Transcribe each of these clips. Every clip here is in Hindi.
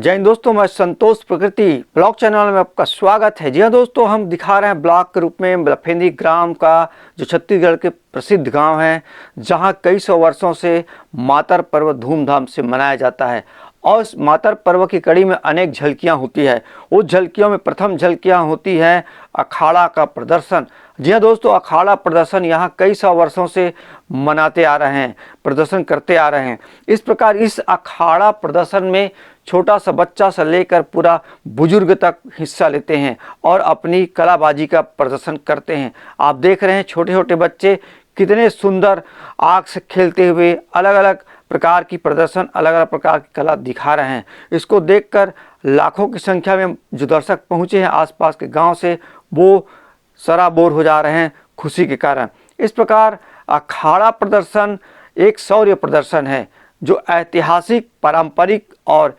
जय हिंद दोस्तों, मैं संतोष प्रकृति ब्लॉग चैनल में आपका स्वागत है। जी हाँ दोस्तों, हम दिखा रहे हैं ब्लॉग के रूप में लफेंदी ग्राम का, जो छत्तीसगढ़ के प्रसिद्ध गांव है, जहां कई सौ वर्षों से मातर पर्व धूमधाम से मनाया जाता है। और इस मातर पर्व की कड़ी में अनेक झलकियां होती है। उस झलकियों में प्रथम झलकियां होती है अखाड़ा का प्रदर्शन। जी हाँ दोस्तों, अखाड़ा प्रदर्शन यहाँ कई सौ वर्षों से मनाते आ रहे हैं, प्रदर्शन करते आ रहे हैं। इस प्रकार इस अखाड़ा प्रदर्शन में छोटा सा बच्चा से लेकर पूरा बुजुर्ग तक हिस्सा लेते हैं और अपनी कलाबाजी का प्रदर्शन करते हैं। आप देख रहे हैं छोटे छोटे बच्चे कितने सुंदर आग से खेलते हुए अलग अलग प्रकार की प्रदर्शन, अलग अलग प्रकार की कला दिखा रहे हैं। इसको देखकर लाखों की संख्या में जो दर्शक पहुँचे हैं आसपास के गांव से, वो सराबोर हो जा रहे हैं खुशी के कारण। इस प्रकार अखाड़ा प्रदर्शन एक शौर्य प्रदर्शन है, जो ऐतिहासिक, पारंपरिक और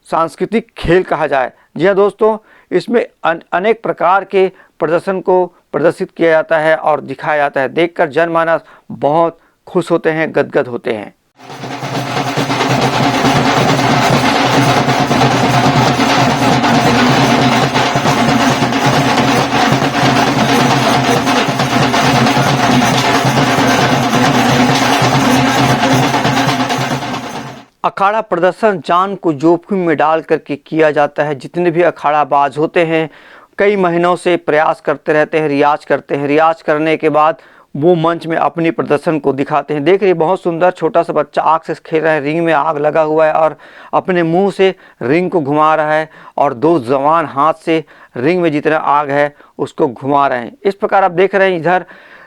सांस्कृतिक खेल कहा जाए। जी हाँ दोस्तों, इसमें अनेक प्रकार के प्रदर्शन को प्रदर्शित किया जाता है और दिखाया जाता है। देखकर जनमानस बहुत खुश होते हैं, गदगद होते हैं। अखाड़ा प्रदर्शन जान को जोखिम में डाल करके किया जाता है। जितने भी अखाड़ाबाज होते हैं कई महीनों से प्रयास करते रहते हैं, रियाज करते हैं। रियाज करने के बाद वो मंच में अपनी प्रदर्शन को दिखाते हैं। देख रही बहुत सुंदर छोटा सा बच्चा आग से खेल रहा है, रिंग में आग लगा हुआ है और अपने मुंह से रिंग को घुमा रहा है और दो जवान हाथ से रिंग में जितना आग है उसको घुमा रहे हैं। इस प्रकार आप देख रहे हैं इधर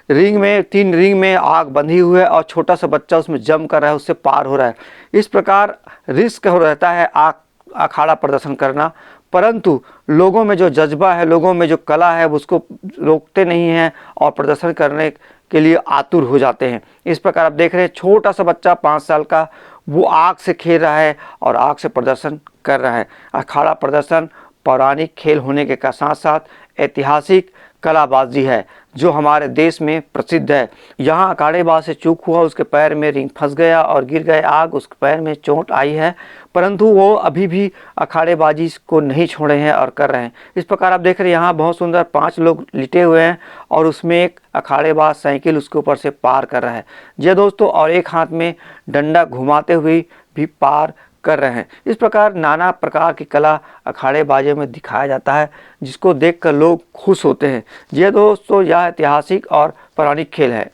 रिंग में, 3 रिंग में आग बंधी हुई है और छोटा सा बच्चा उसमें जम कर रहा है, उससे पार हो रहा है। इस प्रकार रिस्क हो रहता है अखाड़ा प्रदर्शन करना, परंतु लोगों में जो जज्बा है, लोगों में जो कला है, उसको रोकते नहीं हैं और प्रदर्शन करने के लिए आतुर हो जाते हैं। इस प्रकार आप देख रहे हैं छोटा सा बच्चा 5 साल का, वो आग से खेल रहा है और आग से प्रदर्शन कर रहा है। अखाड़ा प्रदर्शन पौराणिक खेल होने के साथ साथ ऐतिहासिक कलाबाजी है, जो हमारे देश में प्रसिद्ध है। यहाँ अखाड़ेबाज से चूक हुआ, उसके पैर में रिंग फंस गया और गिर गए आग, उसके पैर में चोट आई है, परंतु वो अभी भी अखाड़ेबाजी को नहीं छोड़े हैं और कर रहे हैं। इस प्रकार आप देख रहे हैं यहाँ बहुत सुंदर 5 लोग लिटे हुए हैं और उसमें एक अखाड़ेबाज साइकिल उसके ऊपर से पार कर रहा है। जी दोस्तों, और एक हाथ में डंडा घुमाते हुए भी पार कर रहे हैं। इस प्रकार नाना प्रकार की कला अखाड़ेबाजी में दिखाया जाता है, जिसको देखकर लोग खुश होते हैं। ये दोस्तों, यह ऐतिहासिक और पौराणिक खेल है।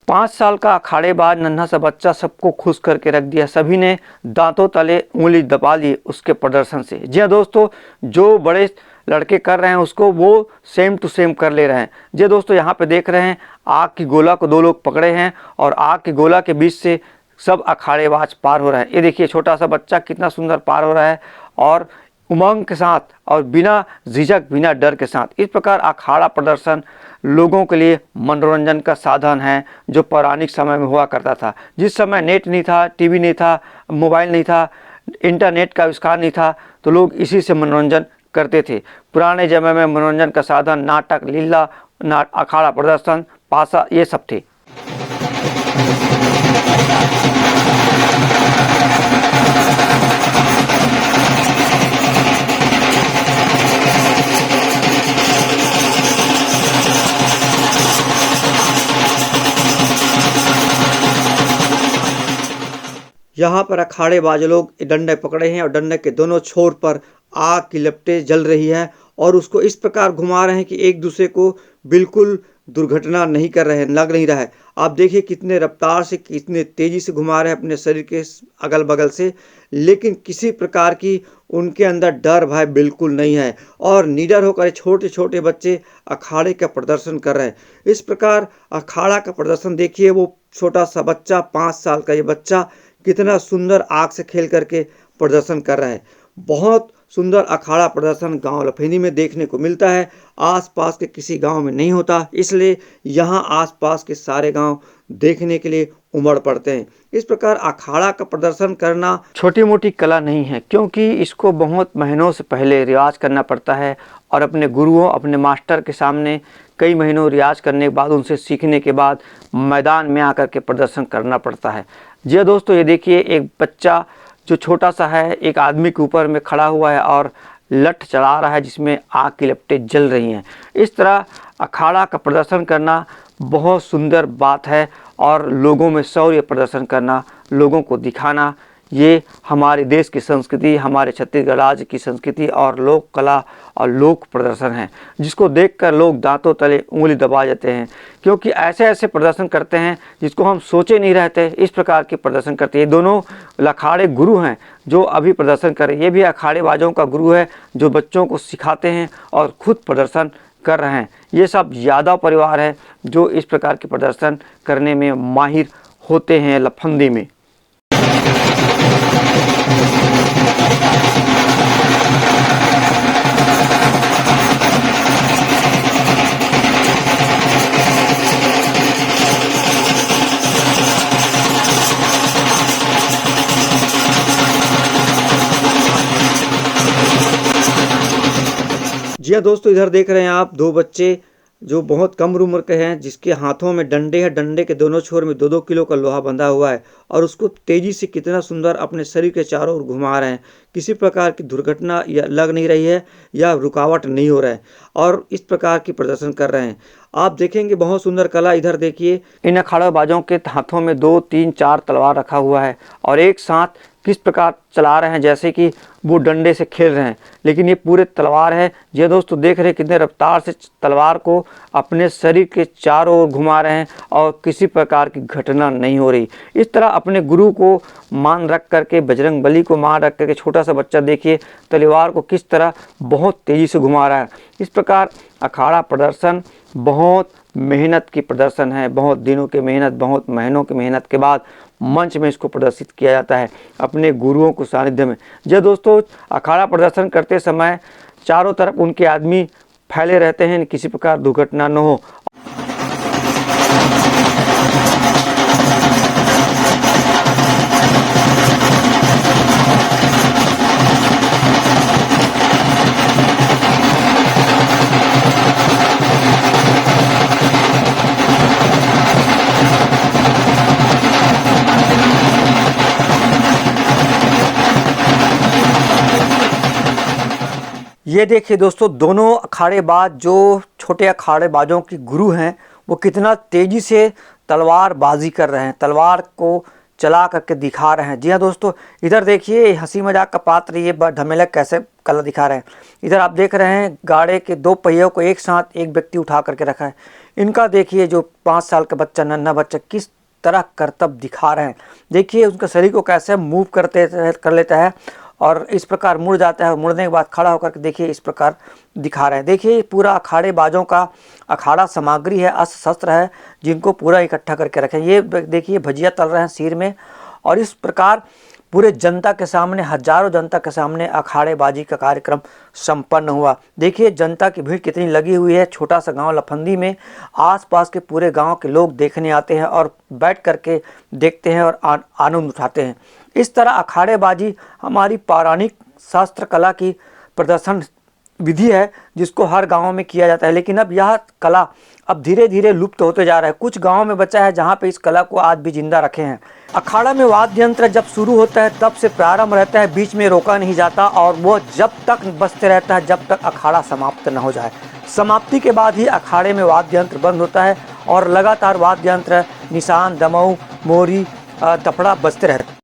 पाँच साल का अखाड़ेबाज नन्हा सा बच्चा सबको खुश करके रख दिया। सभी ने दांतों तले उंगली दबा ली उसके प्रदर्शन से। जी हाँ दोस्तों, जो बड़े लड़के कर रहे हैं उसको वो सेम टू सेम कर ले रहे हैं। जी दोस्तों, यहाँ पे देख रहे हैं आग की गोला को 2 लोग पकड़े हैं और आग की गोला के बीच से सब अखाड़ेबाज पार हो रहे हैं। ये देखिए छोटा सा बच्चा कितना सुंदर पार हो रहा है और उमंग के साथ और बिना झिझक, बिना डर के साथ। इस प्रकार अखाड़ा प्रदर्शन लोगों के लिए मनोरंजन का साधन है, जो पौराणिक समय में हुआ करता था। जिस समय नेट नहीं था, टीवी नहीं था, मोबाइल नहीं था, इंटरनेट का आविष्कार नहीं था, तो लोग इसी से मनोरंजन करते थे। पुराने समय में मनोरंजन का साधन नाटक, लीला, अखाड़ा प्रदर्शन, पासा, ये सब थे। यहाँ पर अखाड़ेबाज लोग डंडे पकड़े हैं और डंडे के दोनों छोर पर आग की लपटें जल रही है और उसको इस प्रकार घुमा रहे हैं कि एक दूसरे को बिल्कुल दुर्घटना नहीं कर रहे हैं, लग नहीं रहा है। आप देखिए कितने रफ्तार से, कितने तेजी से घुमा रहे हैं अपने शरीर के अगल बगल से, लेकिन किसी प्रकार की उनके अंदर डर भय बिल्कुल नहीं है और निडर होकर छोटे छोटे बच्चे अखाड़े का प्रदर्शन कर रहे हैं। इस प्रकार अखाड़ा का प्रदर्शन देखिए, वो छोटा सा बच्चा 5 साल का ये बच्चा कितना सुंदर आग से खेल करके प्रदर्शन कर रहा है। बहुत सुंदर अखाड़ा प्रदर्शन गांव लफेनी में देखने को मिलता है। आसपास के किसी गांव में नहीं होता, इसलिए यहाँ आसपास के सारे गांव देखने के लिए उमड़ पड़ते हैं। इस प्रकार अखाड़ा का प्रदर्शन करना छोटी मोटी कला नहीं है, क्योंकि इसको बहुत महीनों से पहले रियाज करना पड़ता है और अपने गुरुओं, अपने मास्टर के सामने कई महीनों रियाज करने के बाद, उनसे सीखने के बाद मैदान में आकर के प्रदर्शन करना पड़ता है। जी दोस्तों, ये देखिए एक बच्चा जो छोटा सा है एक आदमी के ऊपर में खड़ा हुआ है और लठ चला रहा है जिसमें आग की लपटें जल रही हैं। इस तरह अखाड़ा का प्रदर्शन करना बहुत सुंदर बात है और लोगों में शौर्य प्रदर्शन करना, लोगों को दिखाना, ये हमारे देश की संस्कृति, हमारे छत्तीसगढ़ राज्य की संस्कृति और लोक कला और लोक प्रदर्शन है, जिसको देखकर लोग दांतों तले उंगली दबा जाते हैं, क्योंकि ऐसे ऐसे प्रदर्शन करते हैं जिसको हम सोचे नहीं रहते। इस प्रकार के प्रदर्शन करते हैं। ये दोनों अखाड़े गुरु हैं जो अभी प्रदर्शन कर रहे हैं। ये भी अखाड़ेबाजों का गुरु है जो बच्चों को सिखाते हैं और खुद प्रदर्शन कर रहे हैं। ये सब यादव परिवार है जो इस प्रकार के प्रदर्शन करने में माहिर होते हैं लफंदी में। जी हाँ दोस्तों, इधर देख रहे हैं आप दो बच्चे जो बहुत कम उम्र के हैं, जिसके हाथों में डंडे हैं। डंडे के दोनों छोर में 2-2 किलो का लोहा बंधा हुआ है और उसको तेजी से कितना सुंदर अपने शरीर के चारों ओर घुमा रहे हैं। किसी प्रकार की दुर्घटना या लग नहीं रही है या रुकावट नहीं हो रहा है और इस प्रकार की प्रदर्शन कर रहे हैं। आप देखेंगे बहुत सुंदर कला। इधर देखिए, इन अखाड़ाबाजों के हाथों में 2, 3, 4 तलवार रखा हुआ है और एक साथ किस प्रकार चला रहे हैं जैसे कि वो डंडे से खेल रहे हैं, लेकिन ये पूरे तलवार है। ये दोस्तों देख रहे हैं कितने रफ्तार से तलवार को अपने शरीर के चारों ओर घुमा रहे हैं और किसी प्रकार की घटना नहीं हो रही। इस तरह अपने गुरु को मान रख करके, बजरंग बली को मान रख करके, छोटा सा बच्चा देखिए तलवार को किस तरह बहुत तेज़ी से घुमा रहा है। इस प्रकार अखाड़ा प्रदर्शन बहुत मेहनत की प्रदर्शन है। बहुत दिनों की मेहनत, बहुत महीनों की मेहनत के बाद मंच में इसको प्रदर्शित किया जाता है अपने गुरुओं को सानिध्य में। जो दोस्तों अखाड़ा प्रदर्शन करते समय चारों तरफ उनके आदमी फैले रहते हैं, किसी प्रकार दुर्घटना न हो। ये देखिए दोस्तों, दोनों अखाड़ेबाज जो छोटे अखाड़ेबाजों के गुरु हैं वो कितना तेज़ी से तलवारबाजी कर रहे हैं, तलवार को चला करके दिखा रहे हैं। जी हाँ दोस्तों, इधर देखिए हंसी मजाक का पात्र ये ढमेलक कैसे कला दिखा रहे हैं। इधर आप देख रहे हैं गाड़े के 2 पहियों को एक साथ एक व्यक्ति उठा करके रखा है। इनका देखिए जो 5 साल का बच्चा, नन्हा बच्चा किस तरह करतब दिखा रहे हैं। देखिए उसका शरीर को कैसे मूव कर लेता है और इस प्रकार मुड़ जाता है और मुड़ने के बाद खड़ा होकर के देखिए इस प्रकार दिखा रहे हैं। देखिए पूरा अखाड़ेबाजों का अखाड़ा सामग्री है, अस्त्र शस्त्र है जिनको पूरा इकट्ठा करके रखें। ये देखिए भजिया तल रहे हैं सिर में और इस प्रकार पूरे जनता के सामने, हजारों जनता के सामने अखाड़ेबाजी का कार्यक्रम संपन्न हुआ। देखिए जनता की भीड़ कितनी लगी हुई है। छोटा सा गांव लफंदी में आसपास के पूरे गांव के लोग देखने आते हैं और बैठ करके देखते हैं और आनंद उठाते हैं। इस तरह अखाड़ेबाजी हमारी पौराणिक शास्त्र कला की प्रदर्शन विधि है जिसको हर गांव में किया जाता है, लेकिन अब यह कला अब धीरे धीरे लुप्त होते जा रहा है। कुछ गांव में बचा है जहां पे इस कला को आज भी जिंदा रखे हैं। अखाड़ा में वाद्य यंत्र जब शुरू होता है तब से प्रारंभ रहता है, बीच में रोका नहीं जाता और वो जब तक बजते रहता है जब तक अखाड़ा समाप्त न हो जाए। समाप्ति के बाद ही अखाड़े में वाद्य यंत्र बंद होता है और लगातार वाद्य यंत्र, निशान, दमऊ, मोरी, तपड़ा बजते रहते हैं।